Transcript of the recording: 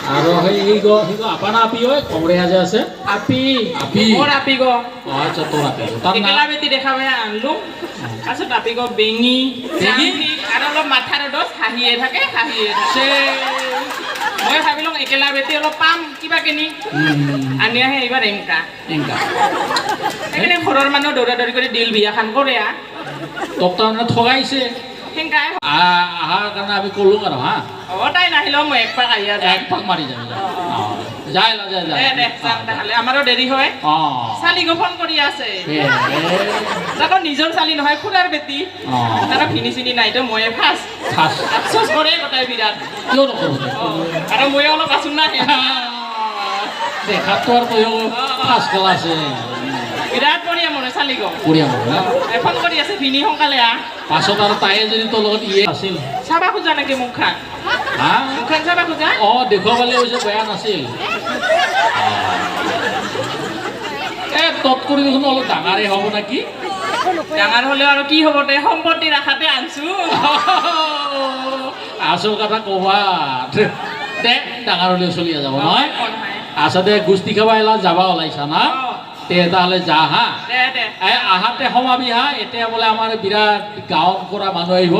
আৰু সেই গো আপানা আপি ঐ খবৰীয়া যে আছে আপি আপি মোৰ আপি গ আচ্ছা তোৰ আপি তাৰ একেলা বেটি দেখা পাই আনলো তাৰপিছত আপি গ বেঙি আৰু অলপ মাথাৰ দছ হাঁহিয়ে থাকে মই ভাবিলোঁ একেলা বেটি অলপ পাম কিবা কিনি আনি আহে এইবাৰ এংকা সেইকাৰণে ঘৰৰ মানুহ দৌৰা দৌৰি কৰি দিল বিয়াখন কৰে তোক তাৰমানে ঠগাইছে সেংকাই আহাৰ কাৰণে আমি ক'লো আৰু হা তাই নাহিলেও মই এক পাক আহি এক পাক মাৰি যাম যাই তাহলে আমাৰো দেৰি হয় চালিগো ফোন কৰি আছে তাকো নিজৰ চালি নহয় খুৰাৰ বেটি তাৰা ভিনি চিনি নাইতো ময়ে ফাৰ্ষ্ট আফচোচ কৰে গোটাই বিৰাট কিয় নকৰোঁ আৰু মই অলপ আছো না দেখাততো আৰু তয়ো ফাৰ্ষ্ট ক্লাছে বিৰাট বঢ়িয়া মনে চালিগ ফোন কৰি আছে ভিনি সোনকালে পাছত আৰু তাইয়ে যদি তোৰ লগত ইয়ে আছিল চাবা খোজা নেকি মুখখান মুখখান চাবা খোজা দেখুৱাবলৈ হৈছে বেয়া নাছিল তৎকৰি দেখোন অলপ ডাঙৰে হ'ব নেকি ডাঙৰ হ'লেও আৰু কি হ'ব দে সম্পত্তি ৰাখাতে আনছো আচল কথা ক'বা দে ডাঙৰ হ'লেও চলি যাব নহয় আচ্ছা দে গুষ্টি খাবা এলা যাবা ওলাইছা না তেতিয়াহ'লে যা হা আহাতে সোমাবি হা এতিয়া বোলে আমাৰ বিৰাট গাঁৱত কৰা মানুহ আহিব